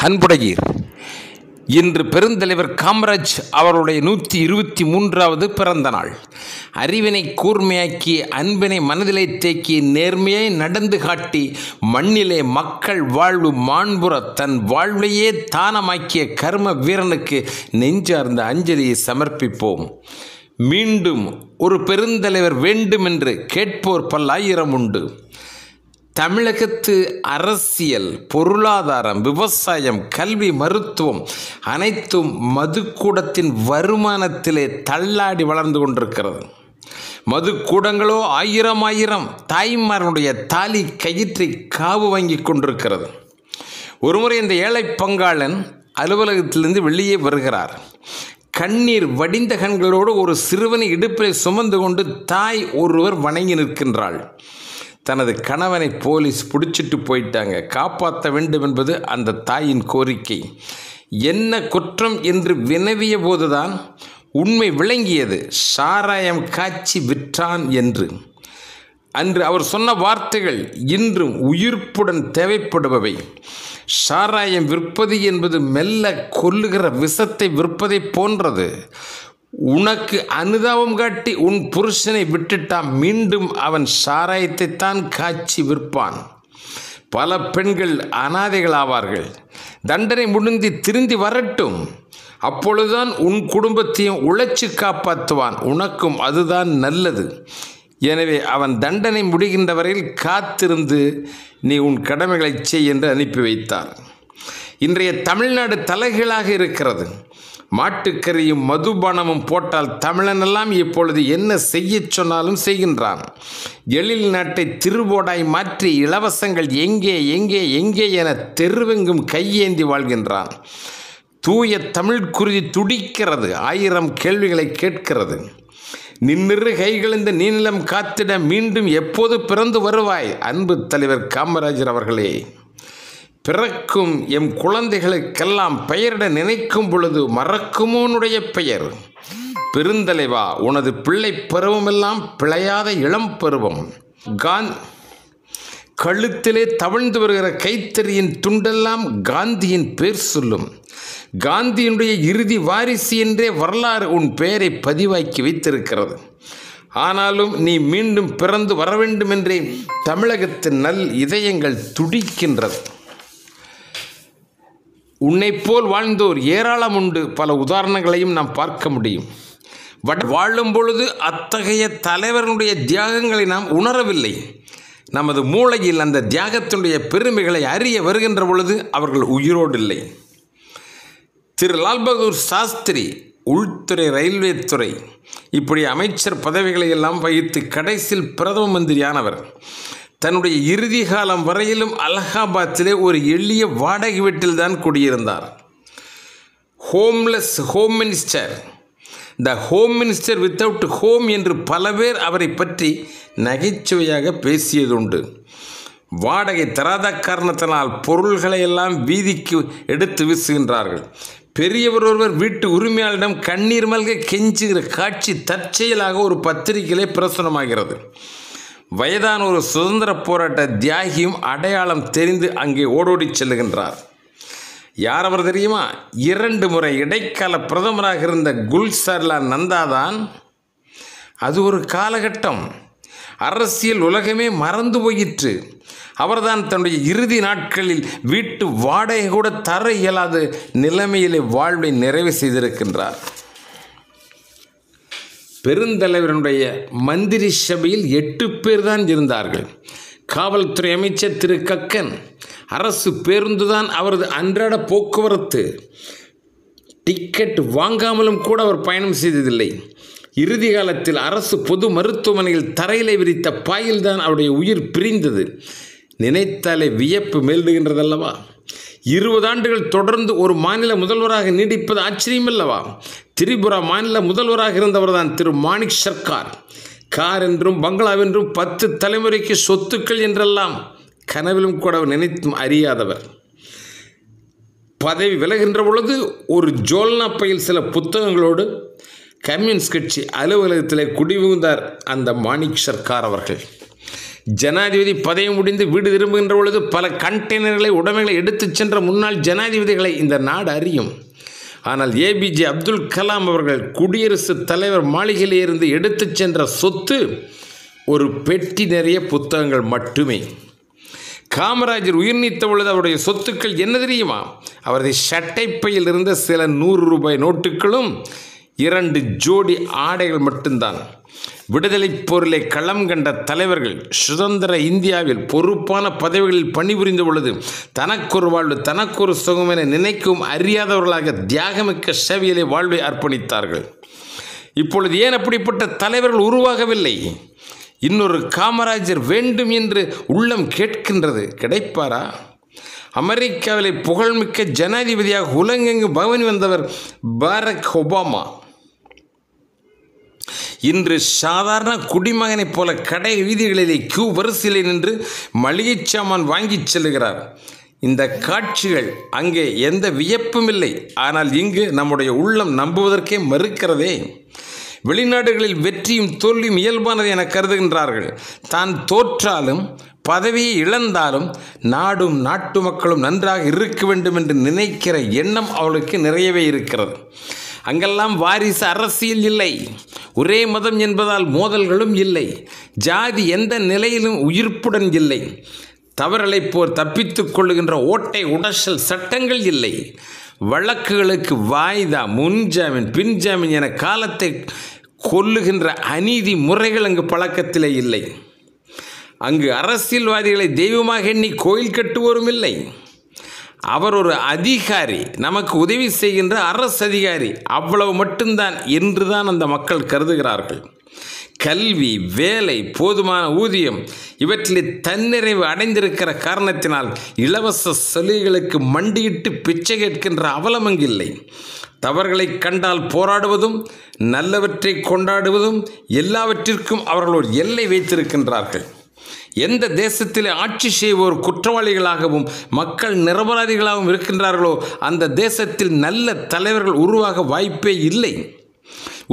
அன்புடையீர், இன்று பெருந்தலைவர் காமராஜ் அவருடைய 123வது பிறந்த நாள். அறிவினை கூர்மையாக்கி, அன்பினை மனதிலே தேக்கி, நேர்மையை நடந்து காட்டி, மண்ணிலே மக்கள் வாழ்வு மாண்புற தன் வாழ்வையே தானமாக்கிய கர்ம வீரனுக்கு நெஞ்சார்ந்த அஞ்சலியை சமர்ப்பிப்போம். மீண்டும் ஒரு பெருந்தலைவர் வேண்டுமென்று கேட்போர் பல்லாயிரம் உண்டு. தமிழகத்து அரசியல், பொருளாதாரம், விவசாயம், கல்வி, மருத்துவம் அனைத்தும் மதுக்கூடத்தின் வருமானத்திலே தள்ளாடி வளர்ந்து கொண்டிருக்கிறது. மதுக்கூடங்களோ ஆயிரம் தாய்மாரனுடைய தாலி கயிற்றை காவு வாங்கி கொண்டிருக்கிறது. ஒருமுறை இந்த ஏழை பங்காளன் அலுவலகத்திலிருந்து வெளியே வருகிறார். கண்ணீர் வடிந்த கண்களோடு ஒரு சிறுவனை இடுப்பிலை சுமந்து கொண்டு தாய் ஒருவர் வணங்கி நிற்கின்றாள். தனது கணவனை போலீஸ் பிடிச்சிட்டு போயிட்டாங்க, காப்பாற்ற வேண்டும் என்பது அந்த தாயின் கோரிக்கை. என்ன குற்றம் என்று வினவிய போதுதான் உண்மை விளங்கியது. சாராயம் காய்ச்சி விற்றான் என்று. அன்று அவர் சொன்ன வார்த்தைகள் இன்றும் உயிர்ப்புடன் தேவைப்படுபவை. சாராயம் விற்பது என்பது மெல்ல கொல்லுகிற விஷத்தை விற்பதை போன்றது. உனக்கு அனுதாபம் காட்டி உன் புருஷனை விட்டுட்டா மீண்டும் அவன் சாராயத்தைத்தான் காய்ச்சி விற்பான். பல பெண்கள் அனாதைகள் ஆவார்கள். தண்டனை முடிந்து திருந்தி வரட்டும், அப்பொழுதுதான் உன் குடும்பத்தையும் உழைச்சி காப்பாற்றுவான். உனக்கும் அதுதான் நல்லது. எனவே அவன் தண்டனை முடிகின்ற வரையில் காத்திருந்து நீ உன் கடமைகளை செய் என்று அனுப்பி வைத்தார். இன்றைய தமிழ்நாடு தலைகீழாக இருக்கிறது. மாட்டுக்கறியும் மதுபானமும் போட்டால் தமிழனெல்லாம் இப்பொழுது என்ன செய்ய சொன்னாலும் செய்கின்றான். எழில் நாட்டை திருவோடாய் மாற்றி இலவசங்கள் எங்கே எங்கே எங்கே என தெருவெங்கும் கையேந்தி வாழ்கின்றான். தூய தமிழ் குருதி துடிக்கிறது, 1000 கேள்விகளை கேட்கிறது. நின்னிரு கைகளிந்த நீநிலம் காத்திட மீண்டும் எப்போது பிறந்து வருவாய்? அன்பு தலைவர் காமராஜர் அவர்களே, பிறக்கும் எம் குழந்தைகளுக்கெல்லாம் பெயரிட நினைக்கும் பொழுது மறக்குமோ உன்னுடைய பெயர்? பெருந்தலைவா, உனது பிள்ளை பருவமெல்லாம் பிழையாத இளம் பருவம். கழுத்திலே தவழ்ந்து வருகிற கைத்தறியின் துண்டெல்லாம் காந்தியின் பேர் சொல்லும். காந்தியினுடைய இறுதி வாரிசு என்றே வரலாறு உன் பெயரை பதிவாக்கி வைத்திருக்கிறது. ஆனாலும் நீ மீண்டும் பிறந்து வர வேண்டும் என்றே தமிழகத்தின் நல் இதயங்கள் துடிக்கின்றது. உன்னை போல் வாழ்ந்தோர் ஏராளம் உண்டு. பல உதாரணங்களையும் நாம் பார்க்க முடியும். வாழும் பொழுது அத்தகைய தலைவர்களுடைய தியாகங்களை நாம் உணரவில்லை. நமது மூளையில் அந்த தியாகத்தினுடைய பெருமைகளை அறிய வருகின்ற பொழுது அவர்கள் உயிரோடு இல்லை. திரு லால் பகதூர் சாஸ்திரி உள்துறை, ரயில்வே துறை, இப்படி அமைச்சர் பதவிகளை எல்லாம் வகித்து கடைசியில் பிரதம மந்திரியானவர். தன்னுடைய இறுதி காலம் வரையிலும் அலகாபாத்திலே ஒரு எளிய வாடகை வீட்டில் தான் குடியிருந்தார். Homeless home minister, the home minister without home என்று பல பேர் அவரை பற்றி நகைச்சுவையாக பேசியதுண்டு. வாடகை தராத காரணத்தினால் பொருள்களை எல்லாம் வீதிக்கு எடுத்து வீசுகின்றார்கள். பெரியவர் ஒருவர் வீட்டு உரிமையாளரிடம் கண்ணீர் மல்க கெஞ்சுகிற காட்சி தற்செயலாக ஒரு பத்திரிகையிலே பிரசுரமாகிறது. வயதான ஒரு சுதந்திர போராட்ட தியாகியும் அடையாளம் தெரிந்து அங்கே ஓடோடி செல்லுகின்றார். யார் அவர் தெரியுமா? 2 முறை இடைக்கால பிரதமராக இருந்த குல்சர்லால் நந்தாதான். அது ஒரு காலகட்டம். அரசியல் உலகமே மறந்து போயிற்று. அவர்தான் தன்னுடைய இறுதி நாட்களில் வீட்டு வாடகை கூட தர இயலாத நிலைமையிலே வாழ்வை நிறைவு செய்திருக்கின்றார். பெருந்தலைவருடைய மந்திரி சபையில் 8 பேர் தான் இருந்தார்கள். காவல்துறை அமைச்சர் திரு கக்கன். அரசு பேருந்துதான் அவரது அன்றாட போக்குவரத்து. டிக்கெட் வாங்காமலும் கூட அவர் பயணம் செய்ததில்லை. இறுதி காலத்தில் அரசு பொது மருத்துவமனையில் தரையிலே விரித்த பாயில்தான் அவருடைய உயிர் பிரிந்தது. நினைத்தாலே வியப்பு மேல்டுகின்றதல்லவா? 20 ஆண்டுகள் தொடர்ந்து ஒரு மாநில முதல்வராக நீடிப்பது ஆச்சரியமல்லவா? திரிபுரா மாநில முதல்வராக இருந்தவர் தான் திரு மாணிக் சர்க்கார். கார் என்றும் பங்களாவென்றும் 10 தலைமுறைக்கு சொத்துக்கள் என்றெல்லாம் கனவிலும் கூட நினைத்தும் அறியாதவர். பதவி விலகின்ற பொழுது ஒரு ஜோல்னா பையில் சில புத்தகங்களோடு கம்யூனிஸ்ட் கட்சி அலுவலகத்தில் குடிபுகுந்தார் அந்த மாணிக் சர்க்கார் அவர்கள். ஜனாதிபதி பதவி முடிந்து வீடு திரும்புகின்ற பொழுது பல கண்டெய்னர்களை உடைமைகளை எடுத்துச் சென்ற முன்னாள் ஜனாதிபதிகளை இந்த நாடு அறியும். ஆனால் ஏபிஜே அப்துல் கலாம் அவர்கள் குடியரசுத் தலைவர் மாளிகையிலிருந்து எடுத்துச் சென்ற சொத்து ஒரு பெட்டி நிறைய புத்தகங்கள் மட்டுமே. காமராஜர் உயிர் நீத்த பொழுது அவருடைய சொத்துக்கள் என்ன தெரியுமா? அவரது சட்டைப்பையில் இருந்த சில 100 ரூபாய் நோட்டுகளும் 2 ஜோடி ஆடைகள் மட்டும்தான். விடுதலை போரிலே களம் கண்ட தலைவர்கள் சுதந்திர இந்தியாவில் பொறுப்பான பதவிகளில் பணிபுரிந்த பொழுது தனக்கொரு வாழ்வு தனக்கொரு சுகம் என நினைக்கும் அறியாதவர்களாக தியாகமிக்க சேவையிலே வாழ்வை அர்ப்பணித்தார்கள். இப்பொழுது ஏன் அப்படிப்பட்ட தலைவர்கள் உருவாகவில்லை? இன்னொரு காமராஜர் வேண்டும் என்று உள்ளம் கேட்கின்றது. கிடைப்பாரா? அமெரிக்காவிலே புகழ்மிக்க ஜனாதிபதியாக உலகெங்கு பவனி வந்தவர் பாரக் ஒபாமா இன்று சாதாரண குடிமகனைப் போல கடை வீதிகளிலே கியூ வரிசையிலே நின்று மளிகை சாமான் வாங்கிச் செல்கிறார். இந்த காட்சிகள் அங்கே எந்த வியப்பும் இல்லை. ஆனால் இங்கு நம்முடைய உள்ளம் நம்புவதற்கே மறுக்கிறதே. வெளிநாடுகளில் வெற்றியும் தோல்வியும் இயல்பானது என கருதுகின்றார்கள். தான் தோற்றாலும் பதவியை இழந்தாலும் நாடும் நாட்டு மக்களும் நன்றாக இருக்க வேண்டும் என்று நினைக்கிற எண்ணம் அவளுக்கு நிறையவே இருக்கிறது. அங்கெல்லாம் வாரிசு அரசியல் இல்லை. ஒரே மதம் என்பதால் மோதல்களும் இல்லை. ஜாதி எந்த நிலையிலும் உயிர்ப்புடன் இல்லை. தவறலை போர் தப்பித்துக் கொள்ளுகின்ற ஓட்டை உடசல் சட்டங்கள் இல்லை. வழக்குகளுக்கு வாய்தா, முன்ஜாமீன், பின்ஜாமீன் என காலத்தை கொல்லுகின்ற அநீதி முறைகள் அங்கு பழக்கத்திலே இல்லை. அங்கு அரசியல்வாதிகளை தெய்வமாக எண்ணி கோயில் கட்டுவோரும் இல்லை. அவர் ஒரு அதிகாரி, நமக்கு உதவி செய்கின்ற அரசு அதிகாரி, அவ்வளவு மட்டும்தான் என்றுதான் அந்த மக்கள் கருதுகிறார்கள். கல்வி, வேலை, போதுமான ஊதியம் இவற்றிலே தன்னிறைவு அடைந்திருக்கிற காரணத்தினால் இலவச சலுகைகளுக்கு மண்டியிட்டு பிச்சை கேட்கின்ற அவலம் அங்கில்லை. தவறுகளை கண்டால் போராடுவதும் நல்லவற்றை கொண்டாடுவதும் எல்லாவற்றிற்கும் அவர்கள் ஒரு எல்லை வைத்திருக்கின்றார்கள். எந்த தேசத்திலே ஆட்சி செய்வோர் குற்றவாளிகளாகவும் மக்கள் நிரபராதிகளாகவும் இருக்கின்றார்களோ அந்த தேசத்தில் நல்ல தலைவர்கள் உருவாக வாய்ப்பே இல்லை.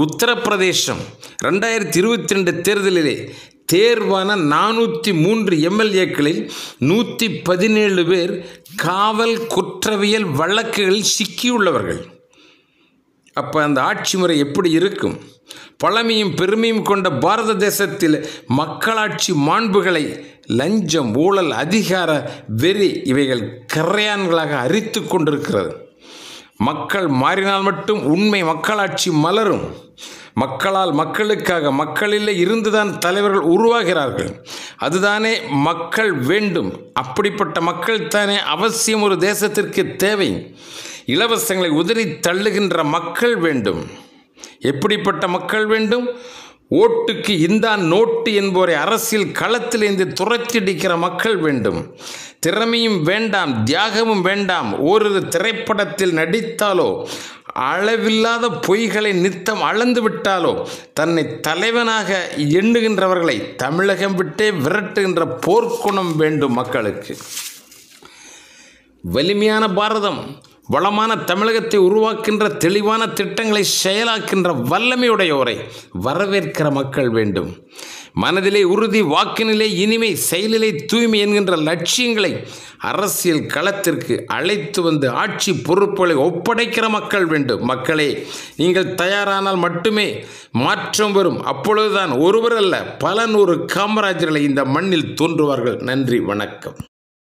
உத்தரப்பிரதேசம் 2022 தேர்தலிலே தேர்வான 403 எம்எல்ஏக்களில் 117 பேர் காவல் குற்றவியல் வழக்குகளில் சிக்கியுள்ளவர்கள். அப்போ அந்த ஆட்சி முறை எப்படி இருக்கும்? பழமையும் பெருமையும் கொண்ட பாரத தேசத்தில் மக்களாட்சி மாண்புகளை லஞ்சம், ஊழல், அதிகார வெறி இவைகள் கரையான்களாக அரித்து கொண்டிருக்கிறது. மக்கள் மாறினால் மட்டும் உண்மை மக்களாட்சி மலரும். மக்களால் மக்களுக்காக மக்களிலே இருந்துதான் தலைவர்கள் உருவாகிறார்கள். அதுதானே மக்கள் வேண்டும். அப்படிப்பட்ட மக்கள் தானே அவசியம் ஒரு தேசத்திற்கு தேவை. இலவசங்களை உதறி தள்ளுகின்ற மக்கள் வேண்டும். எப்படிப்பட்ட மக்கள் வேண்டும்? ஓட்டுக்கு இந்த நோட்டு என்பவரை அரசியல் களத்திலிருந்து துரத்தியடிக்கிற மக்கள் வேண்டும். திறமையும் வேண்டாம், தியாகமும் வேண்டாம். ஓரிரு திரைப்படத்தில் நடித்தாலோ அளவில்லாத பொய்களை நித்தம் அளந்து விட்டாலோ தன்னை தலைவனாக எண்ணுகின்றவர்களை தமிழகம் விட்டே விரட்டுகின்ற போர்க்குணம் வேண்டும் மக்களுக்கு. வலிமையான பாரதம், வளமான தமிழகத்தை உருவாக்கின்ற தெளிவான திட்டங்களை செயலாக்கின்ற வல்லமையுடையோரை வரவேற்கிற மக்கள் வேண்டும். மனதிலே உறுதி, வாக்கினிலே இனிமை, செயலிலே தூய்மை என்கின்ற லட்சியங்களை அரசியல் களத்திற்கு அழைத்து வந்து ஆட்சி பொறுப்புகளை ஒப்படைக்கிற மக்கள் வேண்டும். மக்களே, நீங்கள் தயாரானால் மட்டுமே மாற்றம் வரும். அப்பொழுதுதான் ஒருவர் அல்ல பல 100 காமராஜர்களை இந்த மண்ணில் தோன்றுவார்கள். நன்றி, வணக்கம்.